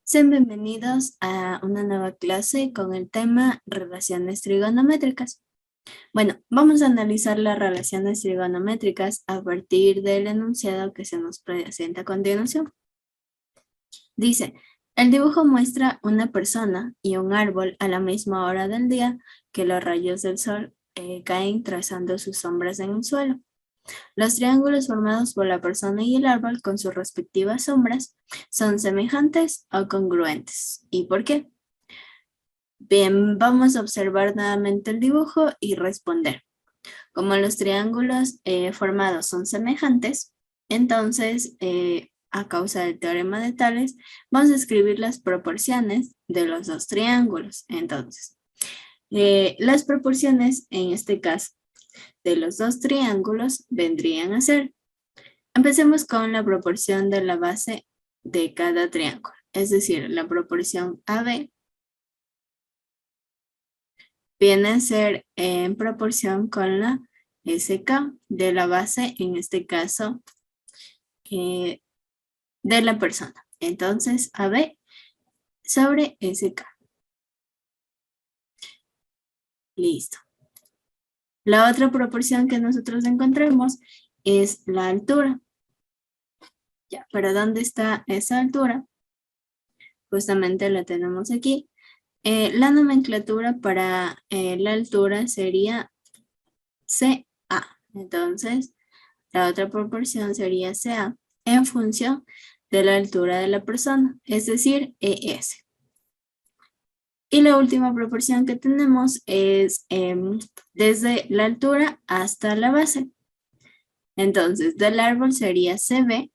Sean bienvenidos a una nueva clase con el tema relaciones trigonométricas. Bueno, vamos a analizar las relaciones trigonométricas a partir del enunciado que se nos presenta a continuación. Dice, el dibujo muestra una persona y un árbol a la misma hora del día que los rayos del sol caen trazando sus sombras en el suelo. Los triángulos formados por la persona y el árbol con sus respectivas sombras son semejantes o congruentes. ¿Y por qué? Bien, vamos a observar nuevamente el dibujo y responder. Como los triángulos formados son semejantes, entonces, a causa del teorema de Tales, vamos a escribir las proporciones de los dos triángulos. Entonces, las proporciones, en este caso, de los dos triángulos vendrían a ser, empecemos con la proporción de la base de cada triángulo, es decir, la proporción AB viene a ser en proporción con la SK de la base, en este caso, de la persona. Entonces, AB sobre SK. Listo. La otra proporción que nosotros encontramos es la altura. Ya, pero ¿dónde está esa altura? Justamente la tenemos aquí. La nomenclatura para la altura sería CA. Entonces, la otra proporción sería CA en función de la altura de la persona, es decir, ES. Y la última proporción que tenemos es desde la altura hasta la base. Entonces, del árbol sería CB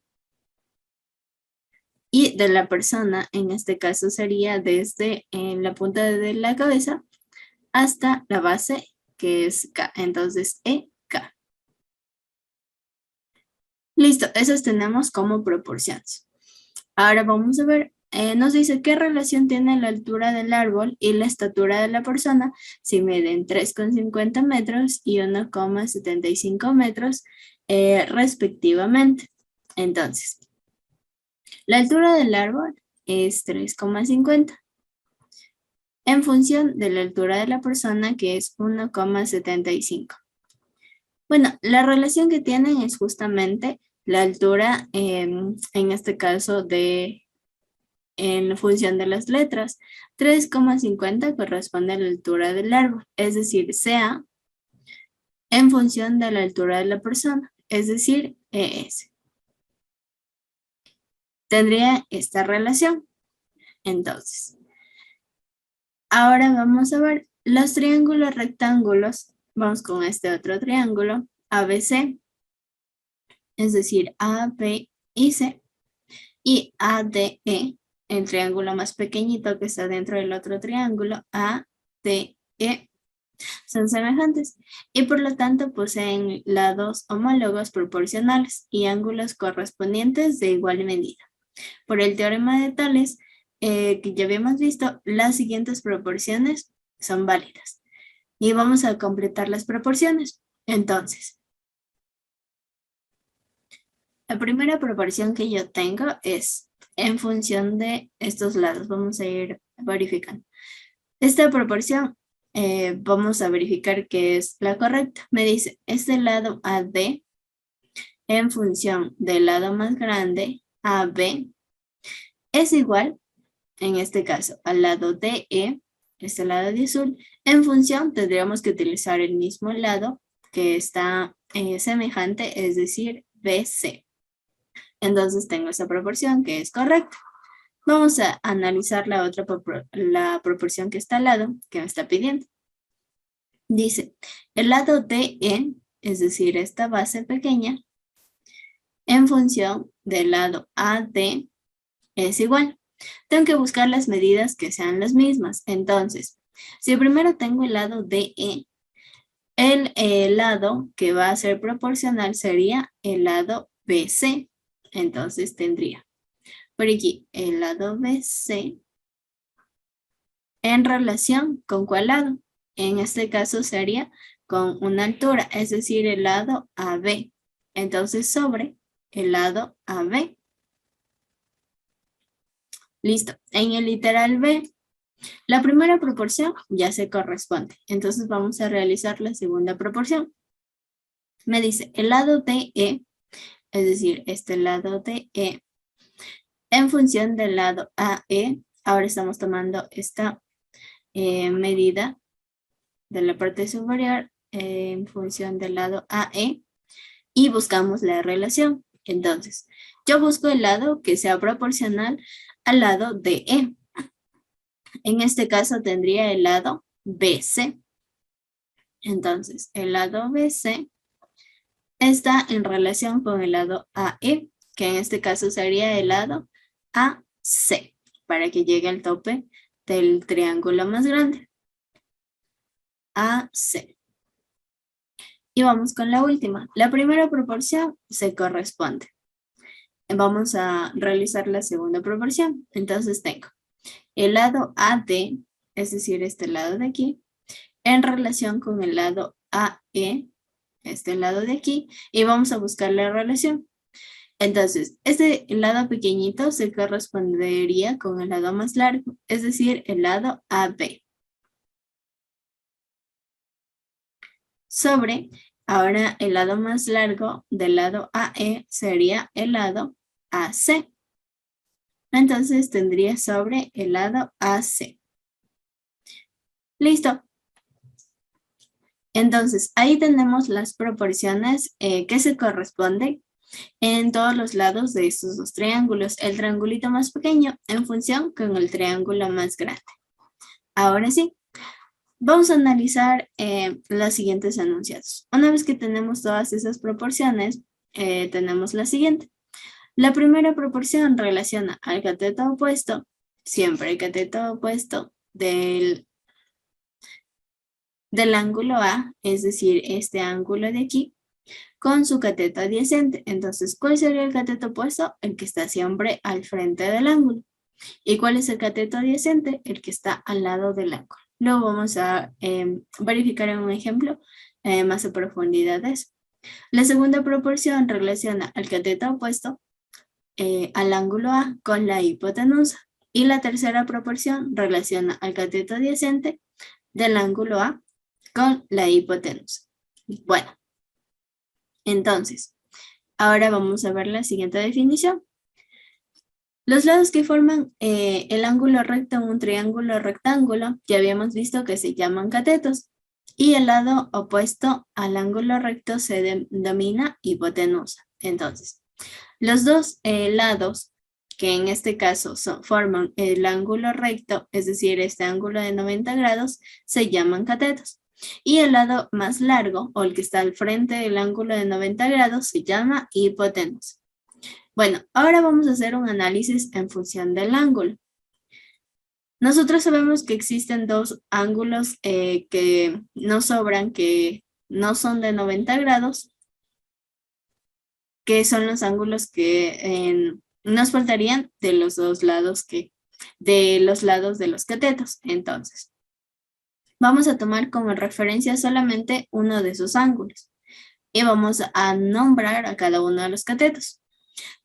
y de la persona, en este caso, sería desde la punta de la cabeza hasta la base, que es K. Entonces, EK. Listo, esas tenemos como proporciones. Ahora vamos a ver, nos dice qué relación tiene la altura del árbol y la estatura de la persona si miden 3,50 metros y 1,75 metros respectivamente. Entonces, la altura del árbol es 3,50 en función de la altura de la persona, que es 1,75. Bueno, la relación que tienen es justamente la altura, en este caso, en función de las letras. 3,50 corresponde a la altura del árbol, es decir, sea en función de la altura de la persona, es decir, ES. Tendría esta relación. Entonces, ahora vamos a ver los triángulos rectángulos. Vamos con este otro triángulo, ABC, es decir, AB y C, y ADE, el triángulo más pequeñito que está dentro del otro triángulo, ADE, son semejantes y por lo tanto poseen lados homólogos proporcionales y ángulos correspondientes de igual medida. Por el teorema de Tales, que ya habíamos visto, las siguientes proporciones son válidas. Y vamos a completar las proporciones. Entonces, la primera proporción que yo tengo es en función de estos lados. Vamos a ir verificando. Esta proporción vamos a verificar que es la correcta. Me dice, este lado AD en función del lado más grande, AB, es igual, en este caso, al lado DE, este lado de azul. En función, tendríamos que utilizar el mismo lado que está semejante, es decir, BC. Entonces tengo esa proporción que es correcta. Vamos a analizar la proporción que está al lado, que me está pidiendo. Dice, el lado DE, es decir, esta base pequeña, en función del lado AD, es igual. Tengo que buscar las medidas que sean las mismas. Entonces, si primero tengo el lado DE, el lado que va a ser proporcional sería el lado BC. Entonces tendría por aquí el lado BC en relación con cuál lado. En este caso sería con una altura, es decir, el lado AB. Entonces sobre el lado AB. Listo. En el literal B, la primera proporción ya se corresponde. Entonces vamos a realizar la segunda proporción. Me dice el lado de E, es decir, este lado de E, en función del lado AE. Ahora estamos tomando esta medida de la parte superior en función del lado AE y buscamos la relación. Entonces, yo busco el lado que sea proporcional al lado de E. En este caso tendría el lado BC. Entonces, el lado BC está en relación con el lado AE, que en este caso sería el lado AC, para que llegue al tope del triángulo más grande. AC. Y vamos con la última. La primera proporción se corresponde. Vamos a realizar la segunda proporción. Entonces tengo el lado AD, es decir, este lado de aquí, en relación con el lado AE, este lado de aquí, y vamos a buscar la relación. Entonces, este lado pequeñito se correspondería con el lado más largo, es decir, el lado AB. Sobre, ahora el lado más largo del lado AE sería el lado AC. Entonces tendría sobre el lado AC. Listo. Entonces, ahí tenemos las proporciones que se corresponden en todos los lados de estos dos triángulos. El triangulito más pequeño en función con el triángulo más grande. Ahora sí, vamos a analizar los siguientes enunciados. Una vez que tenemos todas esas proporciones, tenemos la siguiente. La primera proporción relaciona al cateto opuesto, siempre el cateto opuesto del ángulo A, es decir, este ángulo de aquí, con su cateto adyacente. Entonces, ¿cuál sería el cateto opuesto? El que está siempre al frente del ángulo. ¿Y cuál es el cateto adyacente? El que está al lado del ángulo. Luego vamos a verificar en un ejemplo más a profundidad de eso. La segunda proporción relaciona al cateto opuesto al ángulo A con la hipotenusa. Y la tercera proporción relaciona al cateto adyacente del ángulo A con la hipotenusa. Bueno, entonces, ahora vamos a ver la siguiente definición. Los lados que forman el ángulo recto en un triángulo rectángulo, ya habíamos visto que se llaman catetos. Y el lado opuesto al ángulo recto se denomina hipotenusa. Entonces, los dos lados, que en este caso forman el ángulo recto, es decir, este ángulo de 90 grados, se llaman catetos. Y el lado más largo, o el que está al frente del ángulo de 90 grados, se llama hipotenusa. Bueno, ahora vamos a hacer un análisis en función del ángulo. Nosotros sabemos que existen dos ángulos que nos sobran, que no son de 90 grados, que son los ángulos que nos faltarían de los dos lados de los lados de los catetos. Entonces, vamos a tomar como referencia solamente uno de esos ángulos y vamos a nombrar a cada uno de los catetos.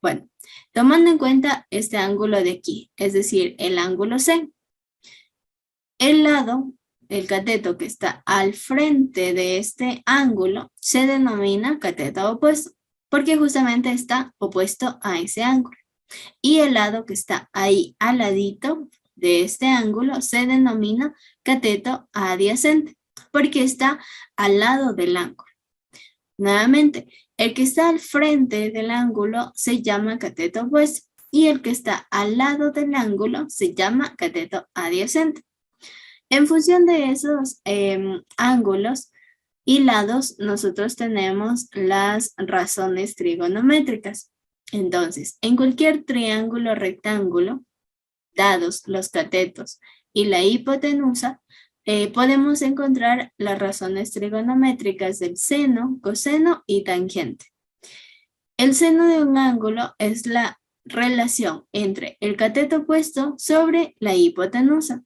Bueno, tomando en cuenta este ángulo de aquí, es decir, el ángulo C, el lado, el cateto que está al frente de este ángulo, se denomina cateto opuesto, porque justamente está opuesto a ese ángulo. Y el lado que está ahí al ladito de este ángulo se denomina cateto adyacente, porque está al lado del ángulo. Nuevamente, el que está al frente del ángulo se llama cateto opuesto y el que está al lado del ángulo se llama cateto adyacente. En función de esos ángulos y lados, nosotros tenemos las razones trigonométricas. Entonces, en cualquier triángulo rectángulo, dados los catetos y la hipotenusa, podemos encontrar las razones trigonométricas del seno, coseno y tangente. El seno de un ángulo es la relación entre el cateto opuesto sobre la hipotenusa.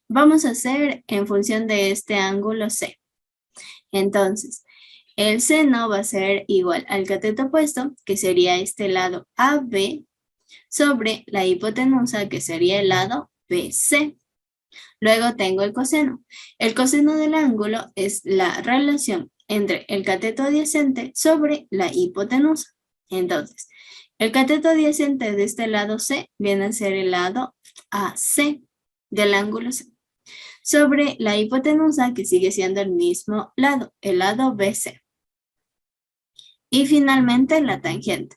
Vamos a hacer en función de este ángulo C. Entonces, el seno va a ser igual al cateto opuesto, que sería este lado AB, sobre la hipotenusa, que sería el lado BC. Luego tengo el coseno. El coseno del ángulo es la relación entre el cateto adyacente sobre la hipotenusa. Entonces, el cateto adyacente de este lado C viene a ser el lado AC del ángulo C, sobre la hipotenusa, que sigue siendo el mismo lado, el lado BC. Y finalmente la tangente.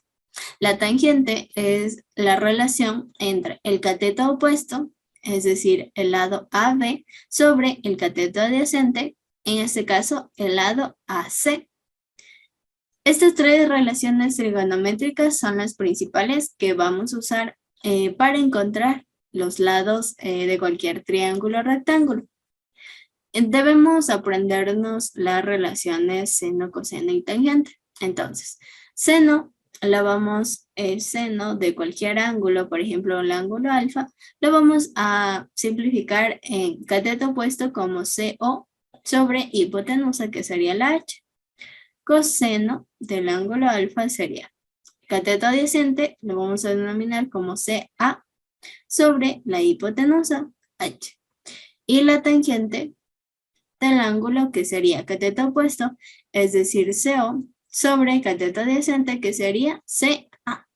La tangente es la relación entre el cateto opuesto, es decir, el lado AB, sobre el cateto adyacente, en este caso el lado AC. Estas tres relaciones trigonométricas son las principales que vamos a usar para encontrar los lados de cualquier triángulo o rectángulo. Debemos aprendernos las relaciones seno, coseno y tangente. Entonces, seno, el seno de cualquier ángulo, por ejemplo, el ángulo alfa, lo vamos a simplificar en cateto opuesto como CO sobre hipotenusa, que sería la H. Coseno del ángulo alfa sería cateto adyacente, lo vamos a denominar como CA sobre la hipotenusa H. Y la tangente del ángulo, que sería cateto opuesto, es decir, CO sobre cateto adyacente, que sería CA,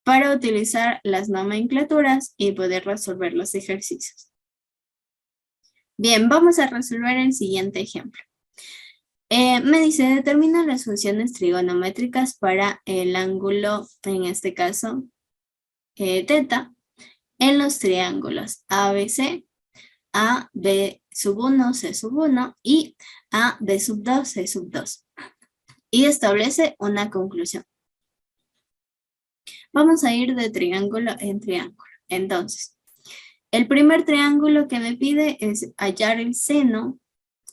para utilizar las nomenclaturas y poder resolver los ejercicios. Bien, vamos a resolver el siguiente ejemplo. Me dice, determina las funciones trigonométricas para el ángulo, en este caso, teta, en los triángulos ABC, A, B sub 1, C sub 1 y A, B sub 2, C sub 2. Y establece una conclusión. Vamos a ir de triángulo en triángulo. Entonces, el primer triángulo que me pide es hallar el seno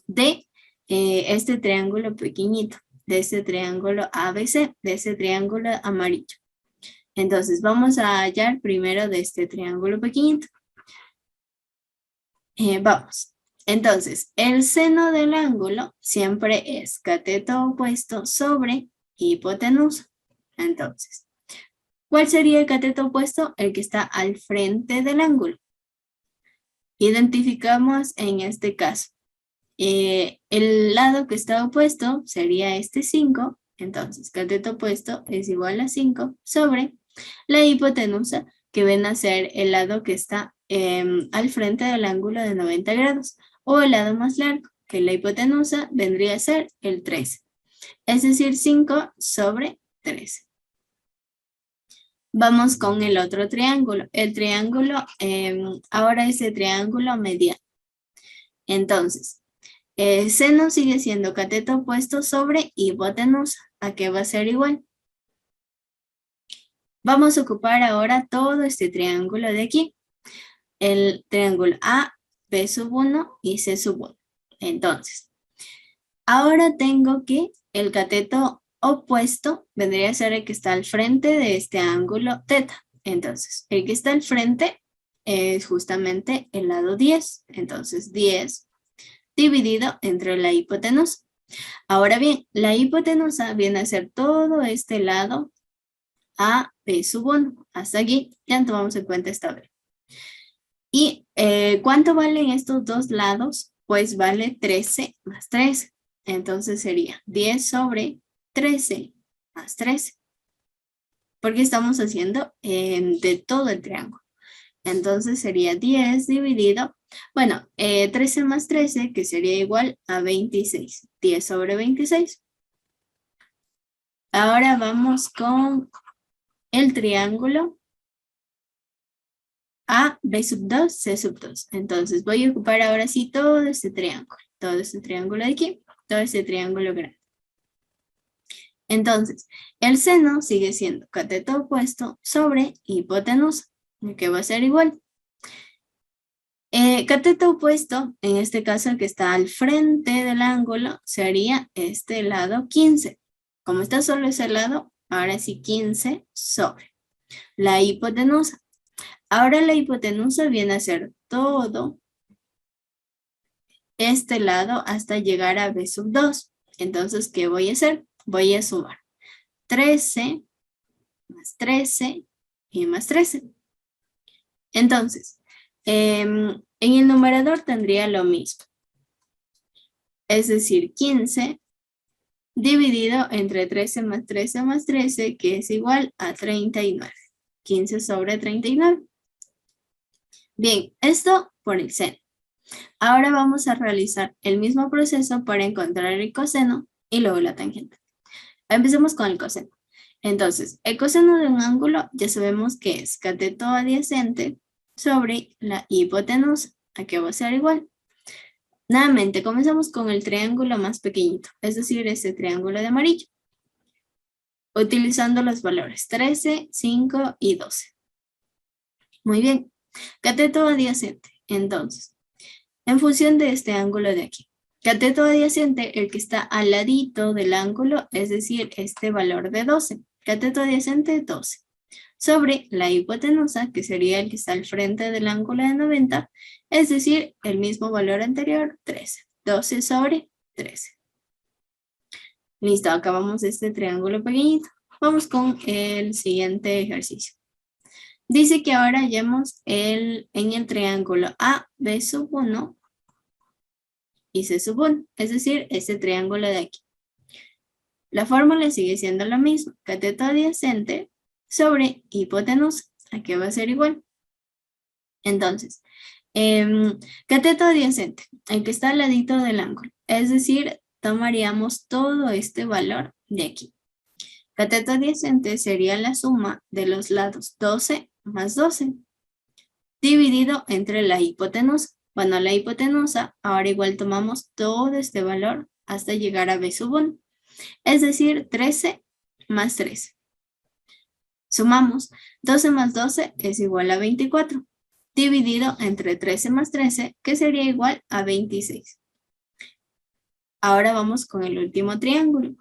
de este triángulo pequeñito, de este triángulo ABC, de este triángulo amarillo. Entonces, vamos a hallar primero de este triángulo pequeñito. Vamos. Entonces, el seno del ángulo siempre es cateto opuesto sobre hipotenusa. Entonces, ¿cuál sería el cateto opuesto? El que está al frente del ángulo. Identificamos en este caso. El lado que está opuesto sería este 5. Entonces, cateto opuesto es igual a 5 sobre la hipotenusa, que viene a ser el lado que está al frente del ángulo de 90 grados, o el lado más largo, que la hipotenusa vendría a ser el 13. Es decir, 5 sobre 13. Vamos con el otro triángulo. El triángulo, ahora es el triángulo mediano. Entonces, seno sigue siendo cateto opuesto sobre hipotenusa. ¿A qué va a ser igual? Vamos a ocupar ahora todo este triángulo de aquí. El triángulo A, B sub 1 y C sub 1. Entonces, ahora tengo que el cateto opuesto vendría a ser el que está al frente de este ángulo teta. Entonces, el que está al frente es justamente el lado 10. Entonces, 10 dividido entre la hipotenusa. Ahora bien, la hipotenusa viene a ser todo este lado A, B sub 1. Hasta aquí ya tomamos en cuenta esta vez. ¿Y cuánto valen estos dos lados? Pues vale 13 más 13. Entonces sería 10 sobre 13 más 13. Porque estamos haciendo de todo el triángulo. Entonces sería 10 dividido, bueno, 13 más 13, que sería igual a 26. 10 sobre 26. Ahora vamos con el triángulo A, B sub 2, C sub 2. Entonces voy a ocupar ahora sí todo este triángulo de aquí, todo este triángulo grande. Entonces, el seno sigue siendo cateto opuesto sobre hipotenusa, que va a ser igual. Cateto opuesto, en este caso el que está al frente del ángulo, sería este lado 15. Como está solo ese lado, ahora sí 15 sobre la hipotenusa. Ahora la hipotenusa viene a ser todo este lado hasta llegar a B sub 2. Entonces, ¿qué voy a hacer? Voy a sumar 13 más 13 y más 13. Entonces, en el numerador tendría lo mismo. Es decir, 15 dividido entre 13 más 13 más 13, que es igual a 39. 15 sobre 39. Bien, esto por el seno. Ahora vamos a realizar el mismo proceso para encontrar el coseno y luego la tangente. Empecemos con el coseno. Entonces, el coseno de un ángulo ya sabemos que es cateto adyacente sobre la hipotenusa. Aquí va a ser igual. Nuevamente, comenzamos con el triángulo más pequeñito, es decir, este triángulo de amarillo, utilizando los valores 13, 5 y 12. Muy bien, cateto adyacente. Entonces, en función de este ángulo de aquí, cateto adyacente, el que está al ladito del ángulo, es decir, este valor de 12. Cateto adyacente, 12. Sobre la hipotenusa, que sería el que está al frente del ángulo de 90, es decir, el mismo valor anterior, 13. 12 sobre 13. Listo, acabamos este triángulo pequeñito. Vamos con el siguiente ejercicio. Dice que ahora hallemos en el triángulo A, B sub 1 y C sub 1, es decir, este triángulo de aquí. La fórmula sigue siendo la misma, cateto adyacente sobre hipotenusa. Aquí va a ser igual. Entonces, cateto adyacente, el que está al ladito del ángulo, es decir, tomaríamos todo este valor de aquí. Cateto adyacente sería la suma de los lados 12 más 12, dividido entre la hipotenusa. Bueno, la hipotenusa, ahora igual tomamos todo este valor hasta llegar a B sub 1, es decir, 13 más 13. Sumamos, 12 más 12 es igual a 24, dividido entre 13 más 13, que sería igual a 26. Ahora vamos con el último triángulo.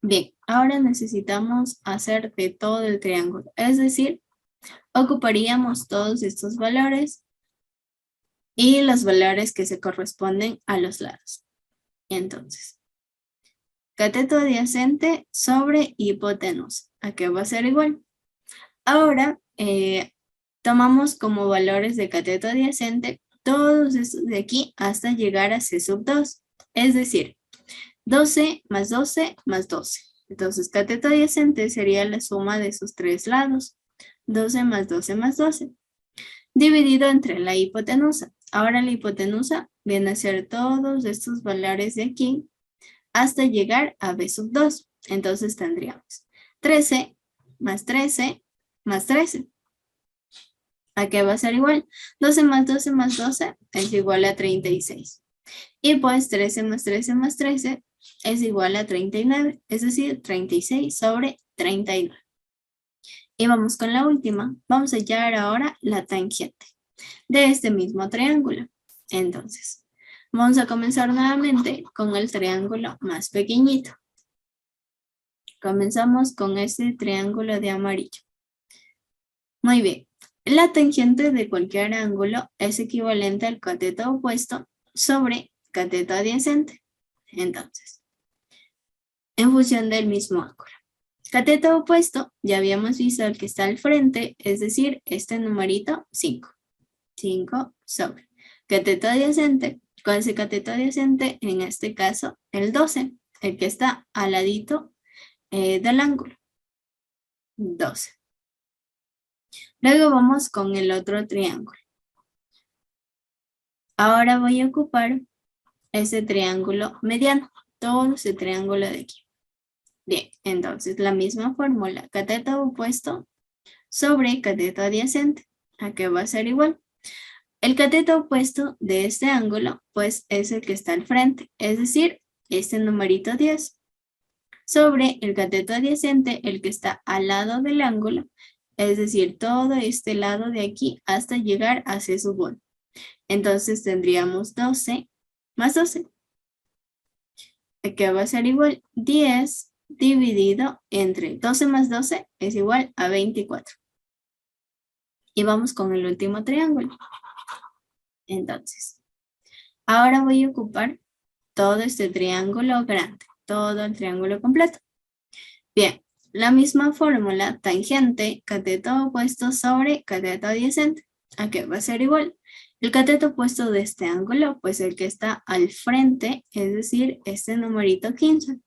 Bien, ahora necesitamos hacer de todo el triángulo, es decir, ocuparíamos todos estos valores y los valores que se corresponden a los lados. Entonces, cateto adyacente sobre hipotenusa. Aquí va a ser igual. Ahora, tomamos como valores de cateto adyacente todos estos de aquí hasta llegar a C sub 2. Es decir, 12 más 12 más 12. Entonces, cateto adyacente sería la suma de sus tres lados. 12 más 12 más 12. Dividido entre la hipotenusa. Ahora la hipotenusa viene a ser todos estos valores de aquí hasta llegar a B sub 2. Entonces tendríamos 13 más 13 más 13. Aquí va a ser igual. 12 más 12 más 12 es igual a 36. Y pues 13 más 13 más 13 es igual a 39. Es decir, 36 sobre 39. Y vamos con la última. Vamos a hallar ahora la tangente de este mismo triángulo. Entonces, vamos a comenzar nuevamente con el triángulo más pequeñito. Comenzamos con este triángulo de amarillo. Muy bien. La tangente de cualquier ángulo es equivalente al cateto opuesto sobre cateto adyacente. Entonces, en función del mismo ángulo. Cateto opuesto, ya habíamos visto el que está al frente, es decir, este numerito 5. 5 sobre cateto adyacente. ¿Cuál es el cateto adyacente? En este caso, el 12, el que está al ladito del ángulo. 12. Luego vamos con el otro triángulo. Ahora voy a ocupar ese triángulo mediano, todo ese triángulo de aquí. Bien, entonces la misma fórmula, cateto opuesto sobre cateto adyacente. Aquí va a ser igual. El cateto opuesto de este ángulo, pues es el que está al frente, es decir, este numerito 10, sobre el cateto adyacente, el que está al lado del ángulo, es decir, todo este lado de aquí hasta llegar a C sub 1. Entonces tendríamos 12 más 12, que va a ser igual 10 dividido entre 12 más 12 es igual a 24. Y vamos con el último triángulo. Entonces, ahora voy a ocupar todo este triángulo grande, todo el triángulo completo. Bien, la misma fórmula, tangente, cateto opuesto sobre cateto adyacente. ¿A qué va a ser igual? El cateto opuesto de este ángulo, pues el que está al frente, es decir, este numerito 15,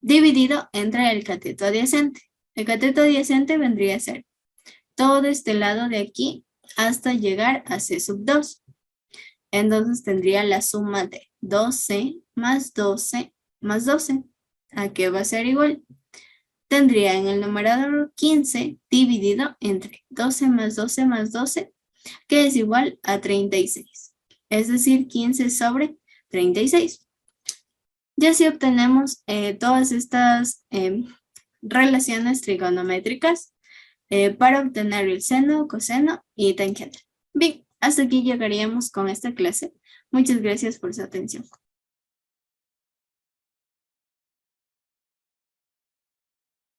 dividido entre el cateto adyacente. El cateto adyacente vendría a ser todo este lado de aquí hasta llegar a C sub 2. Entonces tendría la suma de 12 más 12 más 12. ¿A qué va a ser igual? Tendría en el numerador 15 dividido entre 12 más 12 más 12, que es igual a 36. Es decir, 15 sobre 36. Y así obtenemos todas estas relaciones trigonométricas para obtener el seno, coseno y tangente. Bien, hasta aquí llegaríamos con esta clase. Muchas gracias por su atención.